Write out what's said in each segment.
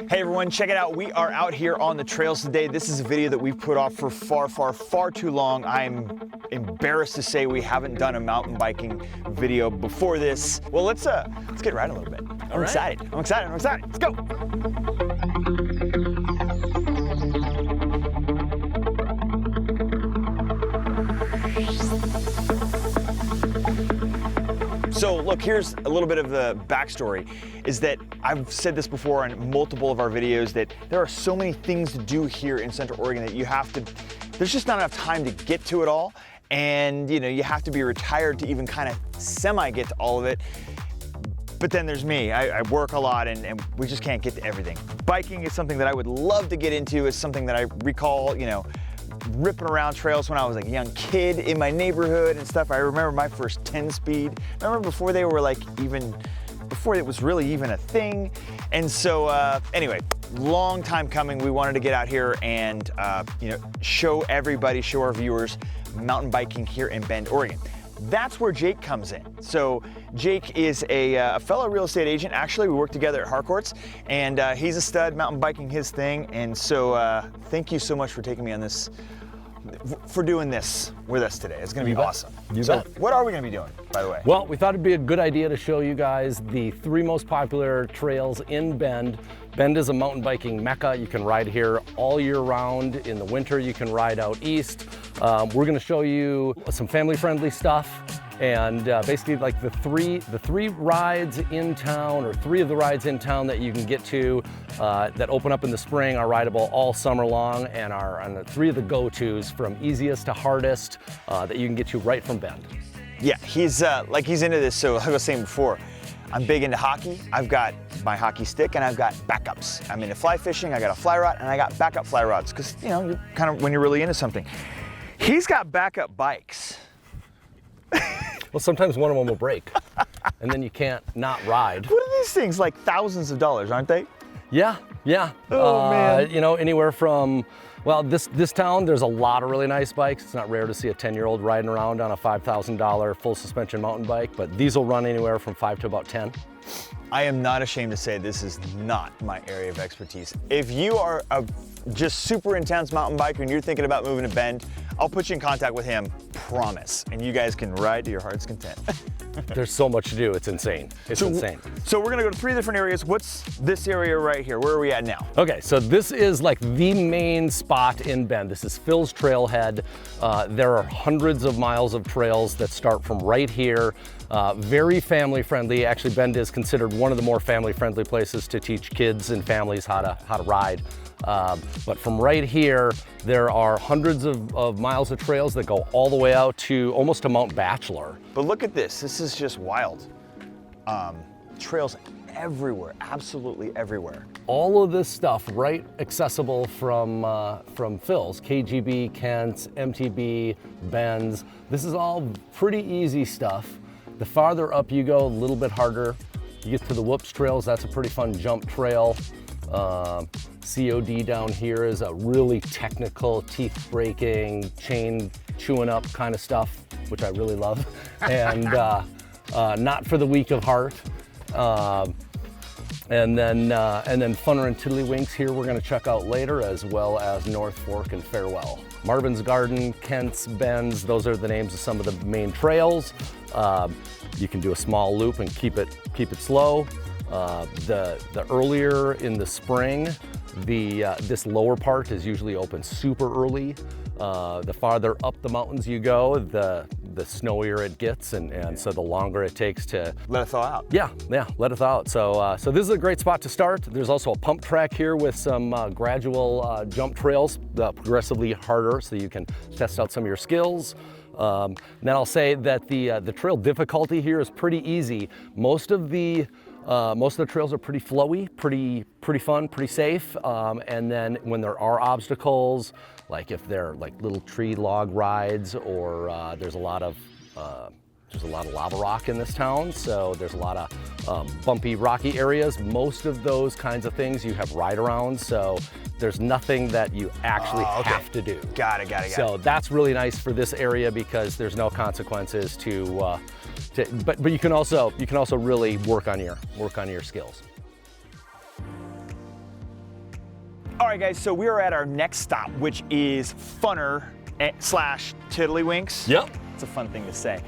Hey everyone, check it out. We are out here on the trails today. This is a video that we've put off for far too long. I'm embarrassed to say we haven't done a mountain biking video before this. Well, let's get riding a little bit. I'm excited. Let's go. So look, here's a little bit of the backstory, is that I've said this before on multiple of our videos that there are so many things to do here in Central Oregon that there's just not enough time to get to it all. And you have to be retired to even kind of semi get to all of it. But then there's me, I work a lot and we just can't get to everything. Biking is something that I would love to get into. It's something that I recall, ripping around trails when I was like a young kid in my neighborhood and stuff. I remember my first 10-speed. Remember before they were before it was really even a thing. And so anyway, long time coming. We wanted to get out here and show our viewers mountain biking here in Bend, Oregon. That's where Jake comes in. So Jake is a fellow real estate agent. Actually, we work together at Harcourts, and he's a stud, mountain biking his thing. And so thank you so much for taking me on this, for doing this with us today. It's gonna be awesome. So what are we gonna be doing, by the way? Well, we thought it'd be a good idea to show you guys the 3 most popular trails in Bend. Bend is a mountain biking mecca. You can ride here all year round. In the winter, you can ride out east. We're gonna show you some family-friendly stuff, and basically like the three rides in town, or 3 of the rides in town that you can get to that open up in the spring are rideable all summer long, and are on the 3 of the go-tos from easiest to hardest that you can get to right from Bend. Yeah, he's into this. So like I was saying before, I'm big into hockey. I've got my hockey stick and I've got backups. I'm into fly fishing, I got a fly rod, and I got backup fly rods, because you're kind of when you're really into something. He's got backup bikes. Well, sometimes one of them will break, and then you can't not ride. What are these things? Like thousands of dollars, aren't they? Yeah. Oh man. Anywhere from, well, this town, there's a lot of really nice bikes. It's not rare to see a 10-year-old riding around on a $5,000 full suspension mountain bike, but these will run anywhere from 5 to about 10. I am not ashamed to say this is not my area of expertise. If you are a just super intense mountain biker and you're thinking about moving to Bend, I'll put you in contact with him, promise. And you guys can ride to your heart's content. There's so much to do, it's insane. It's insane. So we're gonna go to 3 different areas. What's this area right here? Where are we at now? Okay, so this is like the main spot in Bend. This is Phil's Trailhead. There are hundreds of miles of trails that start from right here. Very family friendly. Actually, Bend is considered one of the more family friendly places to teach kids and families how to ride. But from right here, there are hundreds of miles of trails that go all the way out to almost to Mount Bachelor. But look at this. This is just wild. Trails everywhere, absolutely everywhere. All of this stuff right accessible from Phil's, KGB, Kent's, MTB, Ben's. This is all pretty easy stuff. The farther up you go, a little bit harder. You get to the Whoops trails, that's a pretty fun jump trail. COD down here is a really technical, teeth-breaking, chain chewing up kind of stuff, which I really love, and not for the weak of heart. And then Funner and Tiddlywinks here we're going to check out later, as well as North Fork and Farewell. Marvin's Garden, Kent's, Ben's, those are the names of some of the main trails. You can do a small loop and keep it slow. The earlier in the spring, this lower part is usually open super early. The farther up the mountains you go, the snowier it gets, and so the longer it takes to let it thaw out. Yeah, let it thaw out. So this is a great spot to start. There's also a pump track here with some gradual jump trails, progressively harder, so you can test out some of your skills. Then I'll say that the trail difficulty here is pretty easy. Most of the trails are pretty flowy, pretty fun, pretty safe. And then when there are obstacles, like if they're like little tree log rides, or there's a lot of lava rock in this town, so there's a lot of bumpy, rocky areas. Most of those kinds of things you have ride-arounds, so there's nothing that you actually have to do. Got it. So that's really nice for this area because there's no consequences but you can also really work on your skills. right, guys, so we are at our next stop, which is Funner / Tiddlywinks. Yep. It's a fun thing to say.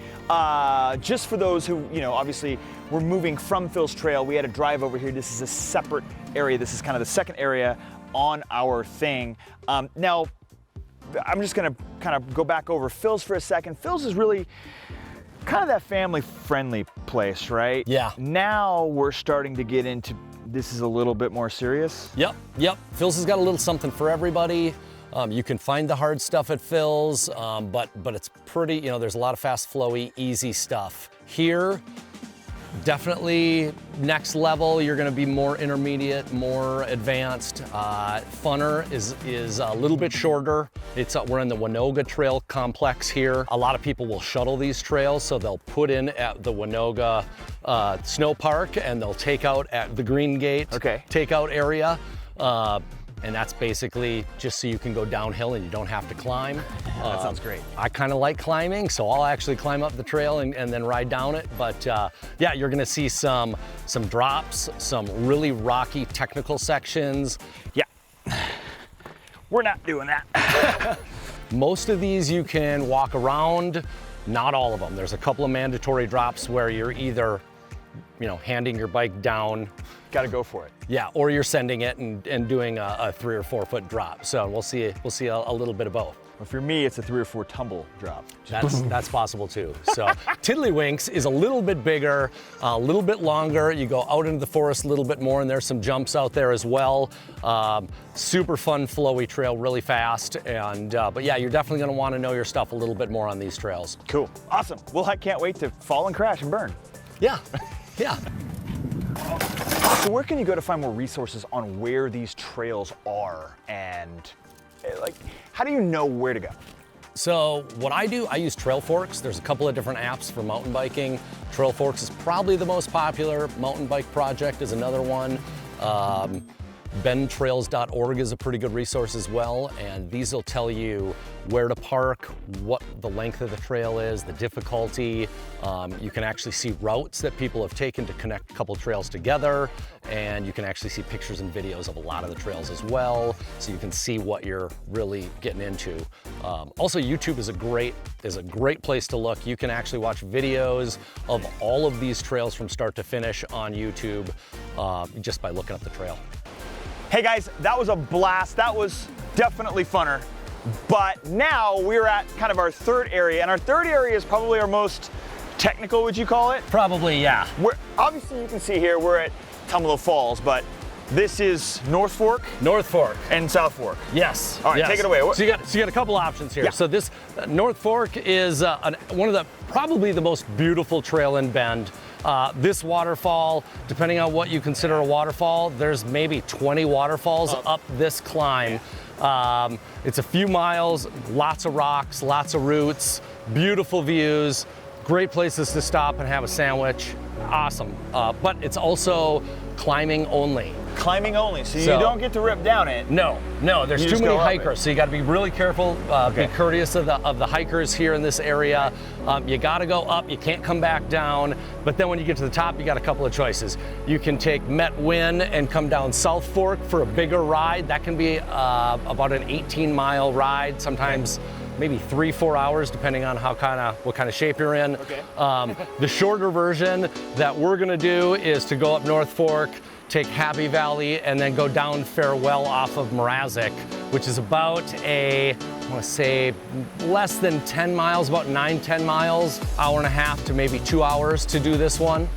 Just for those who, obviously we're moving from Phil's Trail. We had to drive over here. This is a separate area. This is kind of the second area on our thing. Now, I'm just gonna kind of go back over Phil's for a second. Phil's is really kind of that family-friendly place, right? Yeah. Now we're starting to get into, this is a little bit more serious. Yep. Phil's has got a little something for everybody. You can find the hard stuff at Phil's, but it's pretty, there's a lot of fast, flowy, easy stuff. Here, definitely next level. You're gonna be more intermediate, more advanced. Funner is a little bit shorter. We're in the Winoga Trail complex here. A lot of people will shuttle these trails, so they'll put in at the Winoga Snow Park and they'll take out at the Green Gate takeout area. And that's basically just so you can go downhill and you don't have to climb. That sounds great. I kind of like climbing, so I'll actually climb up the trail and then ride down it. But yeah, you're gonna see some drops, some really rocky technical sections. Yeah, we're not doing that. Most of these you can walk around, not all of them. There's a couple of mandatory drops where you're either handing your bike down. Got to go for it. Yeah, or you're sending it and doing a 3 or 4 foot drop. So we'll see a little bit of both. Well, for me, it's a 3 or 4 tumble drop. That's possible too. So Tiddlywinks is a little bit bigger, a little bit longer. You go out into the forest a little bit more, and there's some jumps out there as well. Super fun, flowy trail, really fast. And but yeah, you're definitely going to want to know your stuff a little bit more on these trails. Cool, awesome. Well, I can't wait to fall and crash and burn. Yeah, yeah. So where can you go to find more resources on where these trails are, and how do you know where to go? So what I do, I use Trailforks. There's a couple of different apps for mountain biking. Trailforks is probably the most popular. Mountain Bike Project is another one. bendtrails.org is a pretty good resource as well, and these will tell you where to park, what the length of the trail is, the difficulty. You can actually see routes that people have taken to connect a couple trails together, and you can actually see pictures and videos of a lot of the trails as well, so you can see what you're really getting into. Also, YouTube is a great place to look. You can actually watch videos of all of these trails from start to finish on YouTube just by looking up the trail. Hey guys, that was a blast. That was definitely funner. But now we're at kind of our third area, and our third area is probably our most technical, would you call it? Probably, yeah. Obviously you can see here we're at Tumalo Falls, but this is North Fork? North Fork. And South Fork. Yes. All right, yes. take it away. So you got a couple options here. Yeah. So this North Fork is one of the probably the most beautiful trail in Bend. This waterfall, depending on what you consider a waterfall, there's maybe 20 waterfalls up this climb. It's a few miles, lots of rocks, lots of roots, beautiful views, great places to stop and have a sandwich. Awesome. But it's also climbing only. Climbing only, so you don't get to rip down it. No, there's too many hikers, so you got to be really careful, be courteous of the hikers here in this area. You got to go up, you can't come back down, but then when you get to the top, you got a couple of choices. You can take Met Win and come down South Fork for a bigger ride. That can be about an 18-mile ride, sometimes maybe 3-4 hours, depending on what kind of shape you're in. Okay. The shorter version that we're gonna do is to go up North Fork, take Happy Valley, and then go down Farewell off of Mrazek, which is about I want to say less than 10 miles, about 9-10 miles, hour and a half to maybe 2 hours to do this one.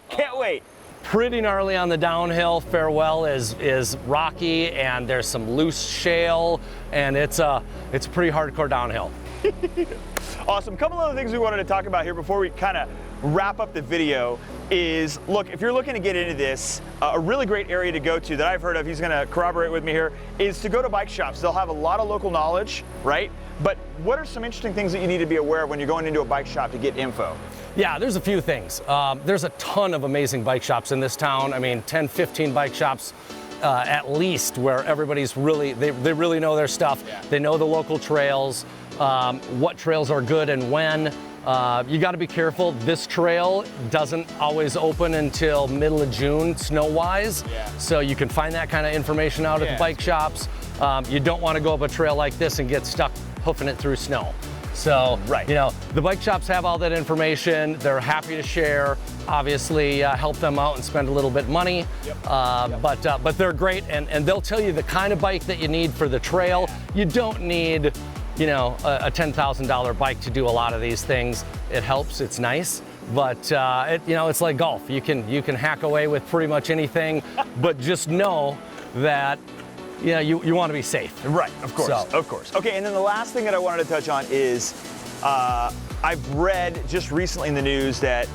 Can't wait. Pretty gnarly on the downhill. Farewell is rocky, and there's some loose shale, and it's a pretty hardcore downhill. Awesome. A couple other things we wanted to talk about here before we kind of wrap up the video is, look, if you're looking to get into this, a really great area to go to that I've heard of, he's going to corroborate with me here, is to go to bike shops. They'll have a lot of local knowledge, right? But what are some interesting things that you need to be aware of when you're going into a bike shop to get info? Yeah, there's a few things. There's a ton of amazing bike shops in this town. I mean, 10, 15 bike shops at least, where everybody's they really know their stuff. Yeah. They know the local trails. what trails are good and when. You got to be careful. This trail doesn't always open until middle of June, snow-wise. Yeah. So you can find that kind of information out at the bike shops. You don't want to go up a trail like this and get stuck hoofing it through snow. So, you know, the bike shops have all that information. They're happy to share. Obviously, help them out and spend a little bit of money. But they're great, and they'll tell you the kind of bike that you need for the trail. You don't need, you know, a $10,000 bike to do a lot of these things. It helps, it's nice, but you know, it's like golf. You can hack away with pretty much anything, but just know that, you know, you want to be safe. Right, of course, of course. Okay, and then the last thing that I wanted to touch on is I've read just recently in the news that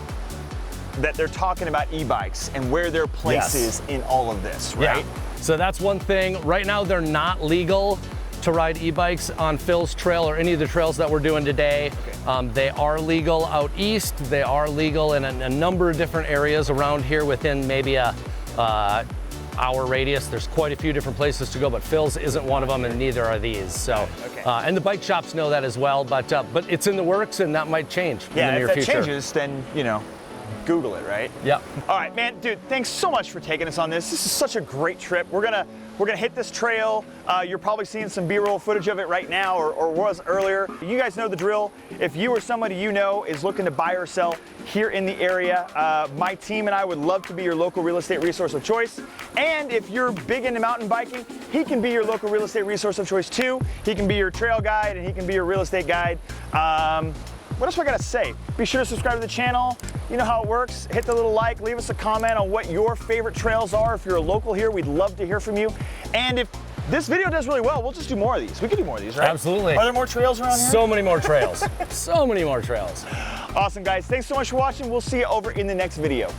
they're talking about e-bikes and where their place is in all of this, right? Yeah. So that's one thing. Right now, they're not legal to ride e-bikes on Phil's trail or any of the trails that we're doing today. They are legal out east. They are legal in a number of different areas around here within maybe a hour radius. There's quite a few different places to go, but Phil's isn't one of them, and neither are these. So, and the bike shops know that as well, but it's in the works, and that might change in the near future. If that changes, then, you know, Google it, right? Yeah. All right, man, dude, thanks so much for taking us on this. This is such a great trip. We're gonna hit this trail. You're probably seeing some B-roll footage of it right now, or was earlier. You guys know the drill. If you or somebody you know is looking to buy or sell here in the area, my team and I would love to be your local real estate resource of choice. And if you're big into mountain biking, he can be your local real estate resource of choice too. He can be your trail guide, and he can be your real estate guide. What else do I gotta say? Be sure to subscribe to the channel. You know how it works. Hit the little like, leave us a comment on what your favorite trails are. If you're a local here, we'd love to hear from you. And if this video does really well, we'll just do more of these. We can do more of these, right? Absolutely. Are there more trails around here? So many more trails. So many more trails. Awesome, guys. Thanks so much for watching. We'll see you over in the next video.